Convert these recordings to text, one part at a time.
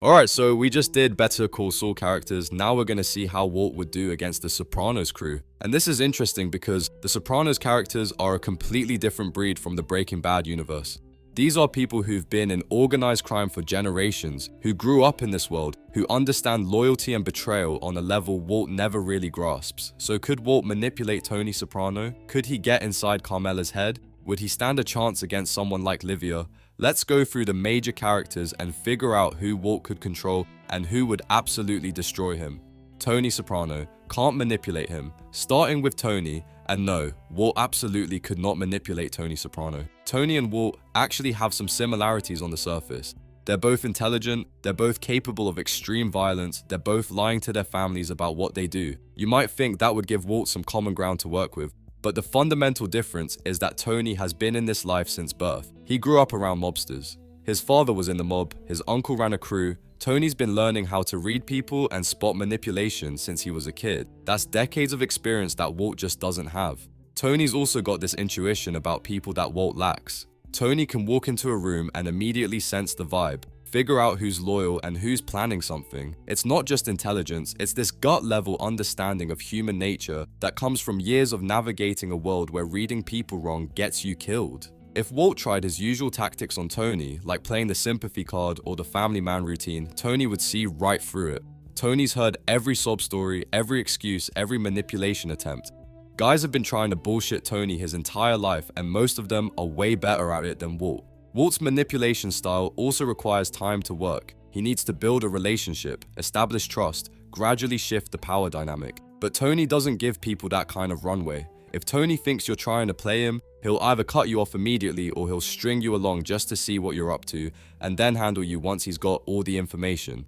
Alright, so we just did Better Call Saul characters, now we're gonna see how Walt would do against the Sopranos crew. And this is interesting because the Sopranos characters are a completely different breed from the Breaking Bad universe. These are people who've been in organized crime for generations, who grew up in this world, who understand loyalty and betrayal on a level Walt never really grasps. So could Walt manipulate Tony Soprano? Could he get inside Carmela's head? Would he stand a chance against someone like Livia? Let's go through the major characters and figure out who Walt could control and who would absolutely destroy him. Tony Soprano, can't manipulate him. Starting with Tony, and no, Walt absolutely could not manipulate Tony Soprano. Tony and Walt actually have some similarities on the surface. They're both intelligent, they're both capable of extreme violence, they're both lying to their families about what they do. You might think that would give Walt some common ground to work with, but the fundamental difference is that Tony has been in this life since birth. He grew up around mobsters. His father was in the mob, his uncle ran a crew. Tony's been learning how to read people and spot manipulation since he was a kid. That's decades of experience that Walt just doesn't have. Tony's also got this intuition about people that Walt lacks. Tony can walk into a room and immediately sense the vibe, figure out who's loyal and who's planning something. It's not just intelligence, it's this gut-level understanding of human nature that comes from years of navigating a world where reading people wrong gets you killed. If Walt tried his usual tactics on Tony, like playing the sympathy card or the family man routine, Tony would see right through it. Tony's heard every sob story, every excuse, every manipulation attempt. Guys have been trying to bullshit Tony his entire life, and most of them are way better at it than Walt. Walt's manipulation style also requires time to work. He needs to build a relationship, establish trust, gradually shift the power dynamic. But Tony doesn't give people that kind of runway. If Tony thinks you're trying to play him, he'll either cut you off immediately or he'll string you along just to see what you're up to, and then handle you once he's got all the information.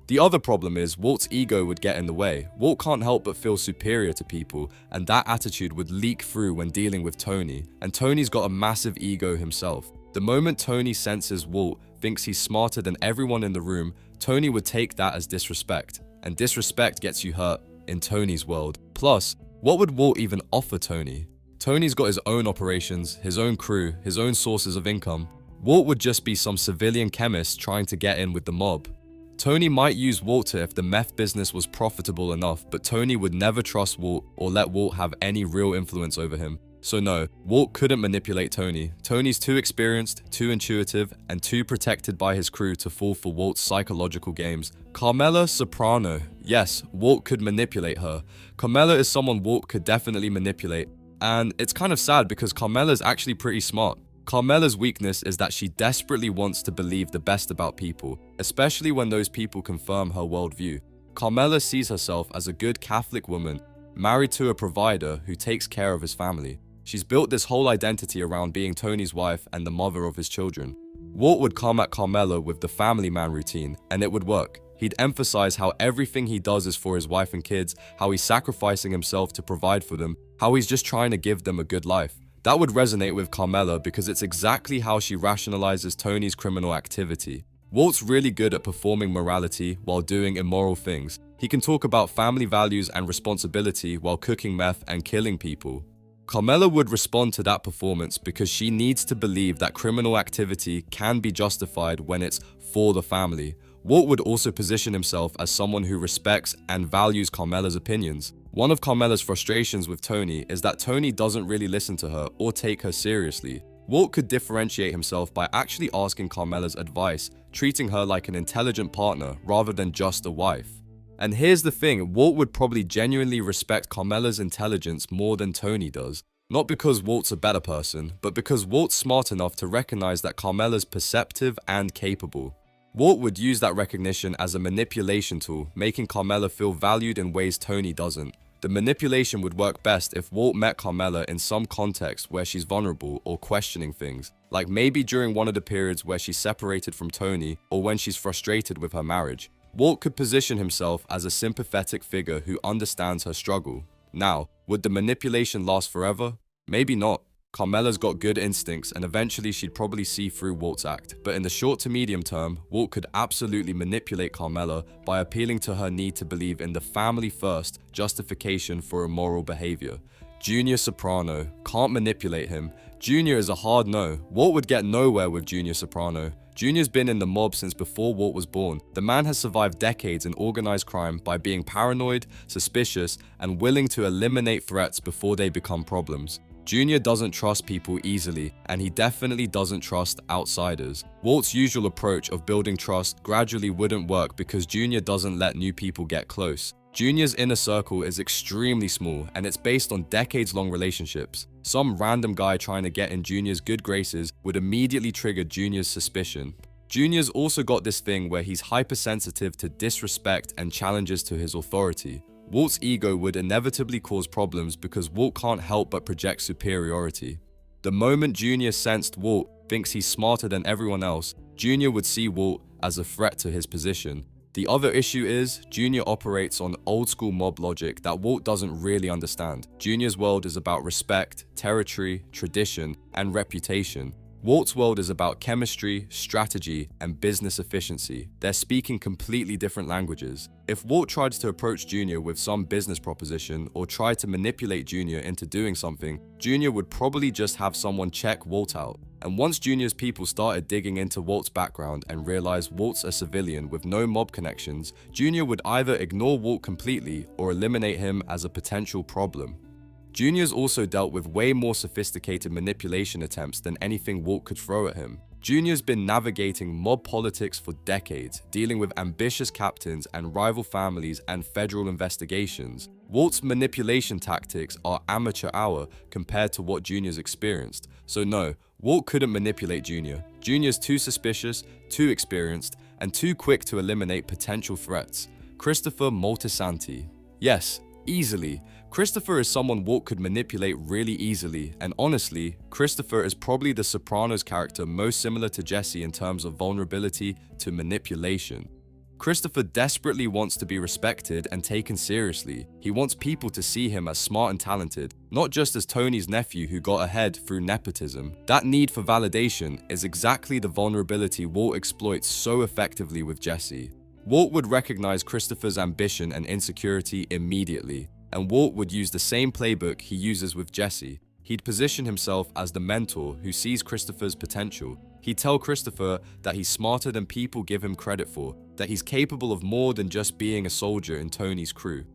The other problem is Walt's ego would get in the way. Walt can't help but feel superior to people, and that attitude would leak through when dealing with Tony. And Tony's got a massive ego himself. The moment Tony senses Walt thinks he's smarter than everyone in the room, Tony would take that as disrespect. And disrespect gets you hurt in Tony's world. Plus, what would Walt even offer Tony? Tony's got his own operations, his own crew, his own sources of income. Walt would just be some civilian chemist trying to get in with the mob. Tony might use Walter if the meth business was profitable enough, but Tony would never trust Walt or let Walt have any real influence over him. So no, Walt couldn't manipulate Tony. Tony's too experienced, too intuitive, and too protected by his crew to fall for Walt's psychological games. Carmela Soprano. Yes, Walt could manipulate her. Carmela is someone Walt could definitely manipulate. And it's kind of sad because Carmela's actually pretty smart. Carmela's weakness is that she desperately wants to believe the best about people, especially when those people confirm her worldview. Carmela sees herself as a good Catholic woman, married to a provider who takes care of his family. She's built this whole identity around being Tony's wife and the mother of his children. Walt would come at Carmela with the family man routine, and it would work. He'd emphasize how everything he does is for his wife and kids, how he's sacrificing himself to provide for them, how he's just trying to give them a good life. That would resonate with Carmela because it's exactly how she rationalizes Tony's criminal activity. Walt's really good at performing morality while doing immoral things. He can talk about family values and responsibility while cooking meth and killing people. Carmela would respond to that performance because she needs to believe that criminal activity can be justified when it's for the family. Walt would also position himself as someone who respects and values Carmela's opinions. One of Carmela's frustrations with Tony is that Tony doesn't really listen to her or take her seriously. Walt could differentiate himself by actually asking Carmela's advice, treating her like an intelligent partner rather than just a wife. And here's the thing, Walt would probably genuinely respect Carmela's intelligence more than Tony does. Not because Walt's a better person, but because Walt's smart enough to recognize that Carmela's perceptive and capable. Walt would use that recognition as a manipulation tool, making Carmela feel valued in ways Tony doesn't. The manipulation would work best if Walt met Carmela in some context where she's vulnerable or questioning things, like maybe during one of the periods where she's separated from Tony or when she's frustrated with her marriage. Walt could position himself as a sympathetic figure who understands her struggle. Now, would the manipulation last forever? Maybe not. Carmela's got good instincts and eventually she'd probably see through Walt's act. But in the short to medium term, Walt could absolutely manipulate Carmela by appealing to her need to believe in the family-first justification for immoral behavior. Junior Soprano. Can't manipulate him. Junior is a hard no. Walt would get nowhere with Junior Soprano. Junior's been in the mob since before Walt was born. The man has survived decades in organized crime by being paranoid, suspicious, and willing to eliminate threats before they become problems. Junior doesn't trust people easily, and he definitely doesn't trust outsiders. Walt's usual approach of building trust gradually wouldn't work because Junior doesn't let new people get close. Junior's inner circle is extremely small, and it's based on decades-long relationships. Some random guy trying to get in Junior's good graces would immediately trigger Junior's suspicion. Junior's also got this thing where he's hypersensitive to disrespect and challenges to his authority. Walt's ego would inevitably cause problems because Walt can't help but project superiority. The moment Junior sensed Walt thinks he's smarter than everyone else, Junior would see Walt as a threat to his position. The other issue is, Junior operates on old-school mob logic that Walt doesn't really understand. Junior's world is about respect, territory, tradition, and reputation. Walt's world is about chemistry, strategy, and business efficiency. They're speaking completely different languages. If Walt tried to approach Junior with some business proposition or tried to manipulate Junior into doing something, Junior would probably just have someone check Walt out. And once Junior's people started digging into Walt's background and realized Walt's a civilian with no mob connections, Junior would either ignore Walt completely or eliminate him as a potential problem. Junior's also dealt with way more sophisticated manipulation attempts than anything Walt could throw at him. Junior's been navigating mob politics for decades, dealing with ambitious captains and rival families and federal investigations. Walt's manipulation tactics are amateur hour compared to what Junior's experienced. So no, Walt couldn't manipulate Junior. Junior's too suspicious, too experienced, and too quick to eliminate potential threats. Christopher Moltisanti. Yes, easily. Christopher is someone Walt could manipulate really easily, and honestly, Christopher is probably the Sopranos character most similar to Jesse in terms of vulnerability to manipulation. Christopher desperately wants to be respected and taken seriously. He wants people to see him as smart and talented, not just as Tony's nephew who got ahead through nepotism. That need for validation is exactly the vulnerability Walt exploits so effectively with Jesse. Walt would recognize Christopher's ambition and insecurity immediately, and Walt would use the same playbook he uses with Jesse. He'd position himself as the mentor who sees Christopher's potential. He'd tell Christopher that he's smarter than people give him credit for, that he's capable of more than just being a soldier in Tony's crew.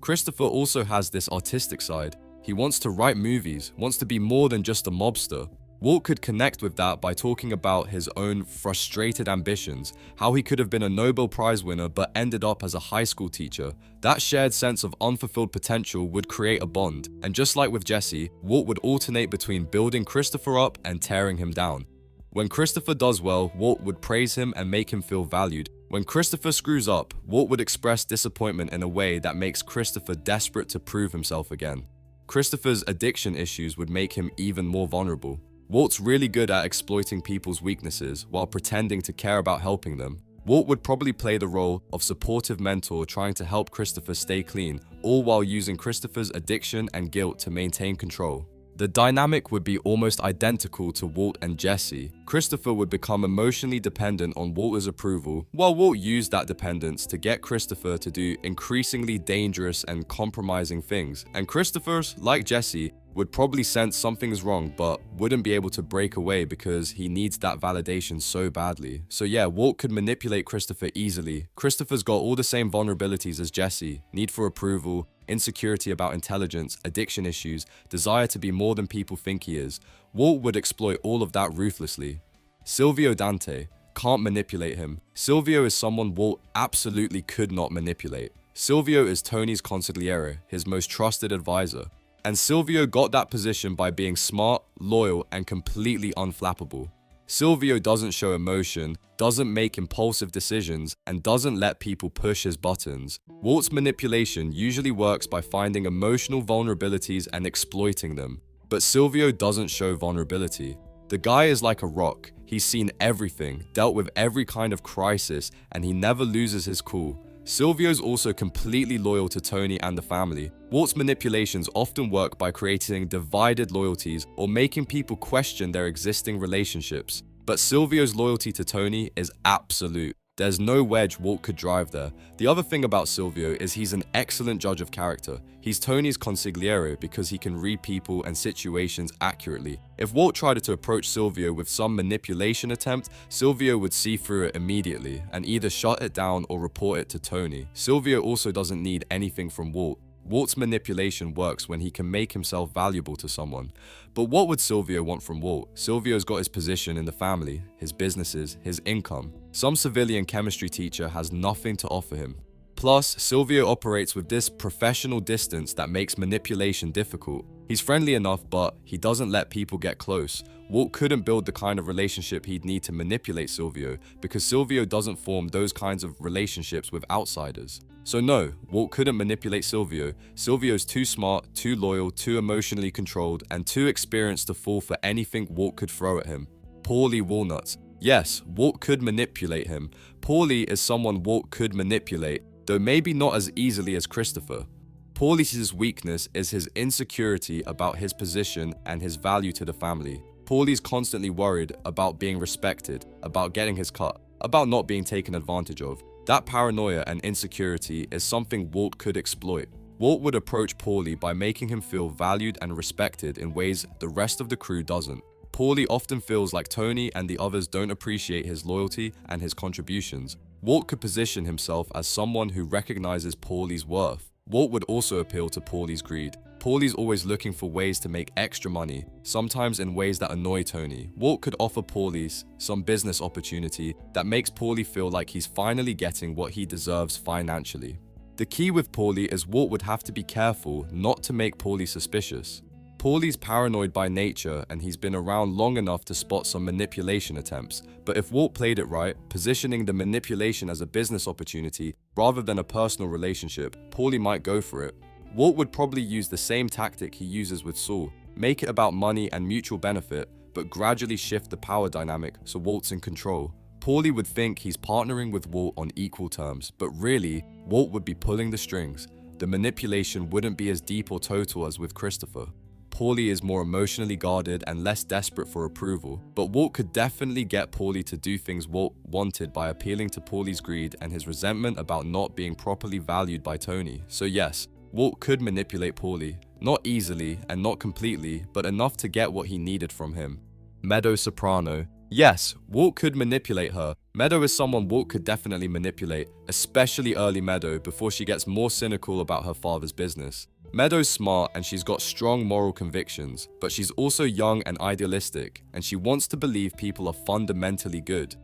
Christopher also has this artistic side. He wants to write movies, wants to be more than just a mobster. Walt could connect with that by talking about his own frustrated ambitions, how he could have been a Nobel Prize winner but ended up as a high school teacher. That shared sense of unfulfilled potential would create a bond, and just like with Jesse, Walt would alternate between building Christopher up and tearing him down. When Christopher does well, Walt would praise him and make him feel valued. When Christopher screws up, Walt would express disappointment in a way that makes Christopher desperate to prove himself again. Christopher's addiction issues would make him even more vulnerable. Walt's really good at exploiting people's weaknesses while pretending to care about helping them. Walt would probably play the role of supportive mentor trying to help Christopher stay clean, all while using Christopher's addiction and guilt to maintain control. The dynamic would be almost identical to Walt and Jesse. Christopher would become emotionally dependent on Walter's approval, while Walt used that dependence to get Christopher to do increasingly dangerous and compromising things. And Christopher, like Jesse, would probably sense something's wrong but wouldn't be able to break away because he needs that validation so badly. So yeah, Walt could manipulate Christopher easily. Christopher's got all the same vulnerabilities as Jesse: need for approval, insecurity about intelligence, addiction issues, desire to be more than people think he is. Walt would exploit all of that ruthlessly. Silvio Dante. Can't manipulate him. Silvio is someone Walt absolutely could not manipulate. Silvio is Tony's consigliere, his most trusted advisor. And Silvio got that position by being smart, loyal, and completely unflappable. Silvio doesn't show emotion, doesn't make impulsive decisions, and doesn't let people push his buttons. Walt's manipulation usually works by finding emotional vulnerabilities and exploiting them. But Silvio doesn't show vulnerability. The guy is like a rock. He's seen everything, dealt with every kind of crisis, and he never loses his cool. Silvio's also completely loyal to Tony and the family. Walt's manipulations often work by creating divided loyalties or making people question their existing relationships. But Silvio's loyalty to Tony is absolute. There's no wedge Walt could drive there. The other thing about Silvio is he's an excellent judge of character. He's Tony's consigliere because he can read people and situations accurately. If Walt tried to approach Silvio with some manipulation attempt, Silvio would see through it immediately and either shut it down or report it to Tony. Silvio also doesn't need anything from Walt. Walt's manipulation works when he can make himself valuable to someone. But what would Silvio want from Walt? Silvio's got his position in the family, his businesses, his income. Some civilian chemistry teacher has nothing to offer him. Plus, Silvio operates with this professional distance that makes manipulation difficult. He's friendly enough, but he doesn't let people get close. Walt couldn't build the kind of relationship he'd need to manipulate Silvio because Silvio doesn't form those kinds of relationships with outsiders. So no, Walt couldn't manipulate Silvio. Silvio's too smart, too loyal, too emotionally controlled, and too experienced to fall for anything Walt could throw at him. Paulie Walnuts. Yes, Walt could manipulate him. Paulie is someone Walt could manipulate, though maybe not as easily as Christopher. Paulie's weakness is his insecurity about his position and his value to the family. Paulie's constantly worried about being respected, about getting his cut, about not being taken advantage of. That paranoia and insecurity is something Walt could exploit. Walt would approach Paulie by making him feel valued and respected in ways the rest of the crew doesn't. Paulie often feels like Tony and the others don't appreciate his loyalty and his contributions. Walt could position himself as someone who recognizes Paulie's worth. Walt would also appeal to Paulie's greed. Paulie's always looking for ways to make extra money, sometimes in ways that annoy Tony. Walt could offer Paulie some business opportunity that makes Paulie feel like he's finally getting what he deserves financially. The key with Paulie is Walt would have to be careful not to make Paulie suspicious. Paulie's paranoid by nature and he's been around long enough to spot some manipulation attempts, but if Walt played it right, positioning the manipulation as a business opportunity rather than a personal relationship, Paulie might go for it. Walt would probably use the same tactic he uses with Saul, make it about money and mutual benefit, but gradually shift the power dynamic so Walt's in control. Paulie would think he's partnering with Walt on equal terms, but really, Walt would be pulling the strings. The manipulation wouldn't be as deep or total as with Christopher. Paulie is more emotionally guarded and less desperate for approval, but Walt could definitely get Paulie to do things Walt wanted by appealing to Paulie's greed and his resentment about not being properly valued by Tony. So yes, Walt could manipulate Paulie, not easily and not completely, but enough to get what he needed from him. Meadow Soprano. Yes, Walt could manipulate her. Meadow is someone Walt could definitely manipulate, especially early Meadow before she gets more cynical about her father's business. Meadow's smart and she's got strong moral convictions, but she's also young and idealistic, and she wants to believe people are fundamentally good.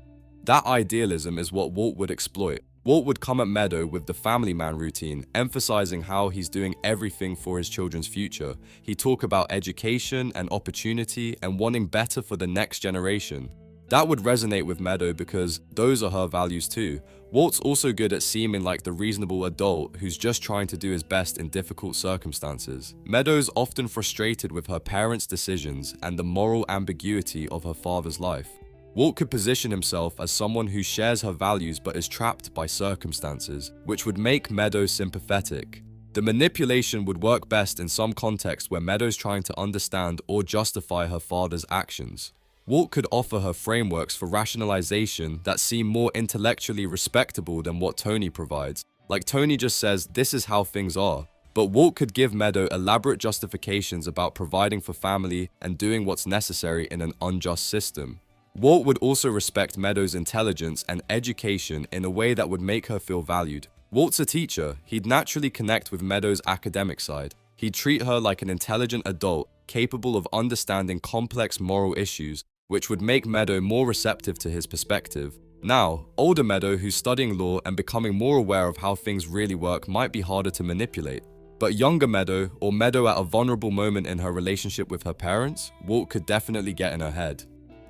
That idealism is what Walt would exploit. Walt would come at Meadow with the family man routine, emphasizing how he's doing everything for his children's future. He'd talk about education and opportunity and wanting better for the next generation. That would resonate with Meadow because those are her values too. Walt's also good at seeming like the reasonable adult who's just trying to do his best in difficult circumstances. Meadow's often frustrated with her parents' decisions and the moral ambiguity of her father's life. Walt could position himself as someone who shares her values but is trapped by circumstances, which would make Meadow sympathetic. The manipulation would work best in some context where Meadow's trying to understand or justify her father's actions. Walt could offer her frameworks for rationalization that seem more intellectually respectable than what Tony provides. Like Tony just says, this is how things are. But Walt could give Meadow elaborate justifications about providing for family and doing what's necessary in an unjust system. Walt would also respect Meadow's intelligence and education in a way that would make her feel valued. Walt's a teacher. He'd naturally connect with Meadow's academic side. He'd treat her like an intelligent adult, capable of understanding complex moral issues, which would make Meadow more receptive to his perspective. Now, older Meadow who's studying law and becoming more aware of how things really work might be harder to manipulate. But younger Meadow, or Meadow at a vulnerable moment in her relationship with her parents, Walt could definitely get in her head.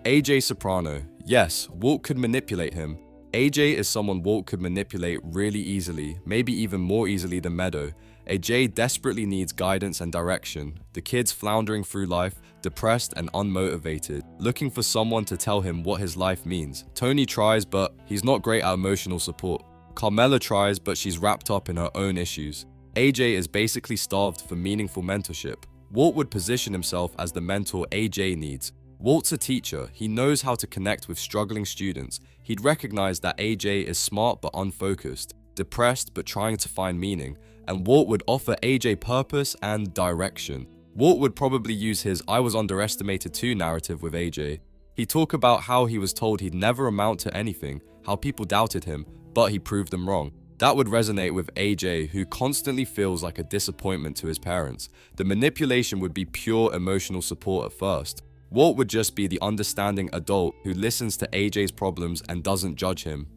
AJ Soprano. Yes, Walt could manipulate him. AJ is someone Walt could manipulate really easily, maybe even more easily than Meadow. AJ desperately needs guidance and direction. The kid's floundering through life, depressed and unmotivated, looking for someone to tell him what his life means. Tony tries, but he's not great at emotional support. Carmela tries, but she's wrapped up in her own issues. AJ is basically starved for meaningful mentorship. Walt would position himself as the mentor AJ needs. Walt's a teacher. He knows how to connect with struggling students. he'd recognize that AJ is smart but unfocused, depressed but trying to find meaning, and Walt would offer AJ purpose and direction. Walt would probably use his "I was underestimated too" narrative with AJ. He'd talk about how he was told he'd never amount to anything, how people doubted him, but he proved them wrong. That would resonate with AJ, who constantly feels like a disappointment to his parents. The manipulation would be pure emotional support at first. Walt would just be the understanding adult who listens to AJ's problems and doesn't judge him.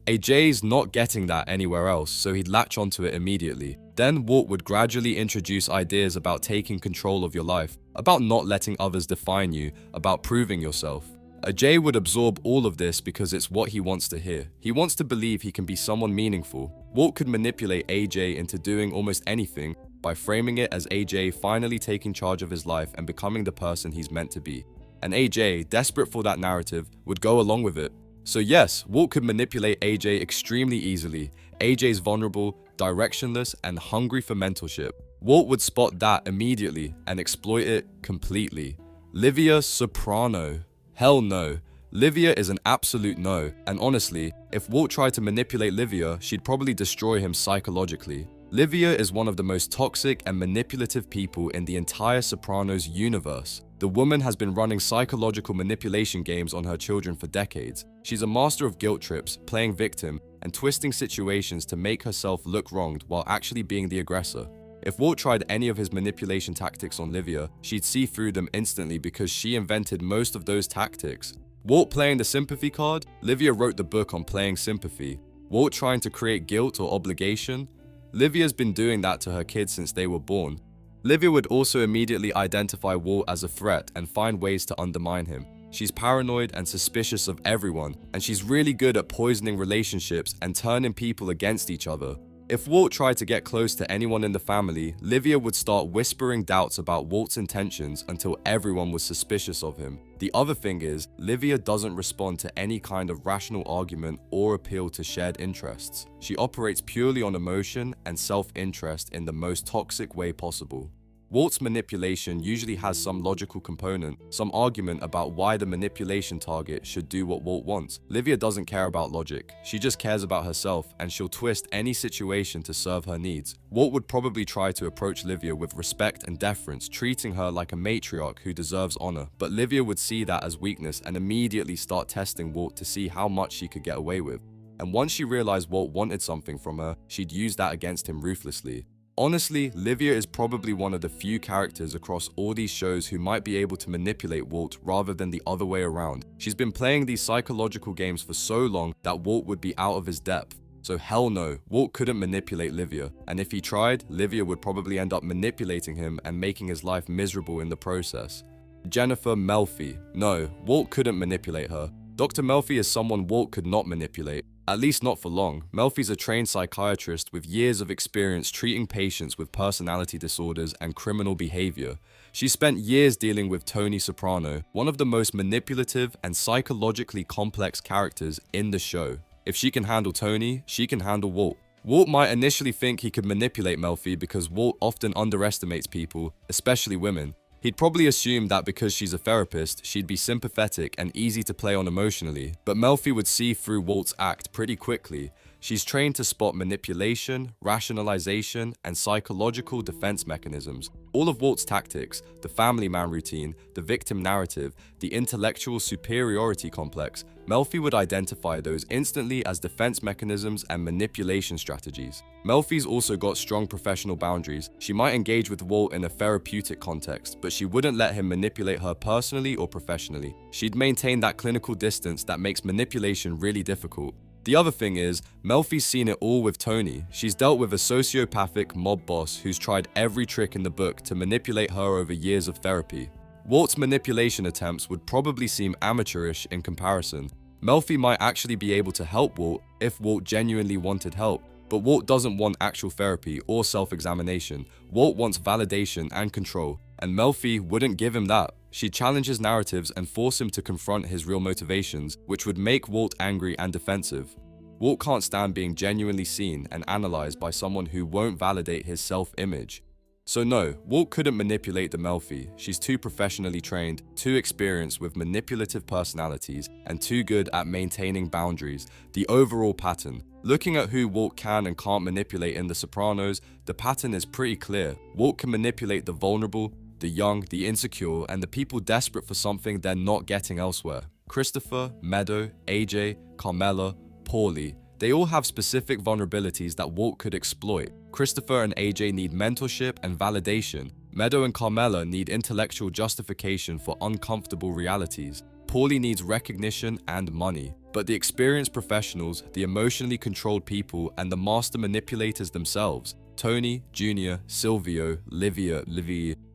AJ's not getting that anywhere else, so he'd latch onto it immediately. Then Walt would gradually introduce ideas about taking control of your life, about not letting others define you, about proving yourself. AJ would absorb all of this because it's what he wants to hear. He wants to believe he can be someone meaningful. Walt could manipulate AJ into doing almost anything by framing it as AJ finally taking charge of his life and becoming the person he's meant to be. And AJ, desperate for that narrative, would go along with it. So yes, Walt could manipulate AJ extremely easily. AJ's vulnerable, directionless, and hungry for mentorship. Walt would spot that immediately and exploit it completely. Livia Soprano. Hell no. Livia is an absolute no, and honestly, if Walt tried to manipulate Livia, she'd probably destroy him psychologically. Livia is one of the most toxic and manipulative people in the entire Sopranos universe. The woman has been running psychological manipulation games on her children for decades. She's a master of guilt trips, playing victim, and twisting situations to make herself look wronged while actually being the aggressor. If Walt tried any of his manipulation tactics on Livia, she'd see through them instantly because she invented most of those tactics. Walt playing the sympathy card, Livia wrote the book on playing sympathy. Walt trying to create guilt or obligation, Livia's been doing that to her kids since they were born. Livia would also immediately identify Walt as a threat and find ways to undermine him. She's paranoid and suspicious of everyone, and she's really good at poisoning relationships and turning people against each other. If Walt tried to get close to anyone in the family, Livia would start whispering doubts about Walt's intentions until everyone was suspicious of him. The other thing is, Livia doesn't respond to any kind of rational argument or appeal to shared interests. She operates purely on emotion and self-interest in the most toxic way possible. Walt's manipulation usually has some logical component, some argument about why the manipulation target should do what Walt wants. Livia doesn't care about logic, she just cares about herself, and she'll twist any situation to serve her needs. Walt would probably try to approach Livia with respect and deference, treating her like a matriarch who deserves honor, but Livia would see that as weakness and immediately start testing Walt to see how much she could get away with. And once she realized Walt wanted something from her, she'd use that against him ruthlessly. Honestly, Livia is probably one of the few characters across all these shows who might be able to manipulate Walt rather than the other way around. She's been playing these psychological games for so long that Walt would be out of his depth. So hell no, Walt couldn't manipulate Livia, and if he tried, Livia would probably end up manipulating him and making his life miserable in the process. Jennifer Melfi. No, Walt couldn't manipulate her. Dr. Melfi is someone Walt could not manipulate. At least not for long. Melfi's a trained psychiatrist with years of experience treating patients with personality disorders and criminal behavior. She spent years dealing with Tony Soprano, one of the most manipulative and psychologically complex characters in the show. If she can handle Tony, she can handle Walt. Walt might initially think he could manipulate Melfi because Walt often underestimates people, especially women. He'd probably assume that because she's a therapist, she'd be sympathetic and easy to play on emotionally, but Melfi would see through Walt's act pretty quickly. She's trained to spot manipulation, rationalization, and psychological defense mechanisms. All of Walt's tactics, the family man routine, the victim narrative, the intellectual superiority complex, Melfi would identify those instantly as defense mechanisms and manipulation strategies. Melfi's also got strong professional boundaries. She might engage with Walt in a therapeutic context, but she wouldn't let him manipulate her personally or professionally. She'd maintain that clinical distance that makes manipulation really difficult. The other thing is, Melfi's seen it all with Tony. She's dealt with a sociopathic mob boss who's tried every trick in the book to manipulate her over years of therapy. Walt's manipulation attempts would probably seem amateurish in comparison. Melfi might actually be able to help Walt if Walt genuinely wanted help, but Walt doesn't want actual therapy or self-examination. Walt wants validation and control, and Melfi wouldn't give him that. She'd challenge his narratives and force him to confront his real motivations, which would make Walt angry and defensive. Walt can't stand being genuinely seen and analyzed by someone who won't validate his self-image. So no, Walt couldn't manipulate the Melfi. She's too professionally trained, too experienced with manipulative personalities, and too good at maintaining boundaries. The overall pattern. Looking at who Walt can and can't manipulate in The Sopranos, the pattern is pretty clear. Walt can manipulate the vulnerable, the young, the insecure, and the people desperate for something they're not getting elsewhere. Christopher, Meadow, AJ, Carmela, Paulie, they all have specific vulnerabilities that Walt could exploit. Christopher and AJ need mentorship and validation. Meadow and Carmela need intellectual justification for uncomfortable realities. Paulie needs recognition and money. But the experienced professionals, the emotionally controlled people, and the master manipulators themselves, Tony, Jr., Silvio, Livia,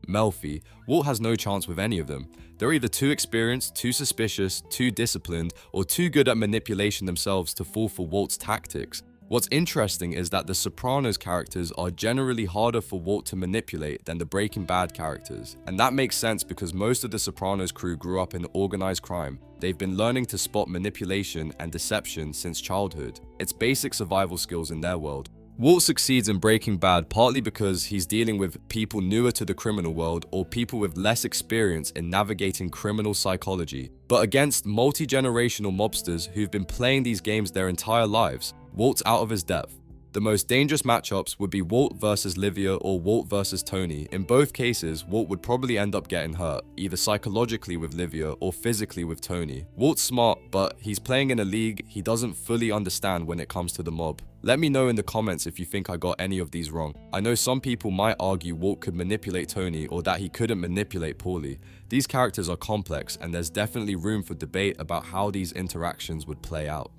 Melfi, Walt has no chance with any of them. They're either too experienced, too suspicious, too disciplined, or too good at manipulation themselves to fall for Walt's tactics. What's interesting is that the Sopranos characters are generally harder for Walt to manipulate than the Breaking Bad characters. And that makes sense because most of the Sopranos crew grew up in organized crime. They've been learning to spot manipulation and deception since childhood. It's basic survival skills in their world. Walt succeeds in Breaking Bad partly because he's dealing with people newer to the criminal world or people with less experience in navigating criminal psychology. But against multi-generational mobsters who've been playing these games their entire lives, Walt's out of his depth. The most dangerous matchups would be Walt versus Livia or Walt versus Tony. In both cases, Walt would probably end up getting hurt, either psychologically with Livia or physically with Tony. Walt's smart, but he's playing in a league he doesn't fully understand when it comes to the mob. Let me know in the comments if you think I got any of these wrong. I know some people might argue Walt could manipulate Tony or that he couldn't manipulate Paulie. These characters are complex and there's definitely room for debate about how these interactions would play out.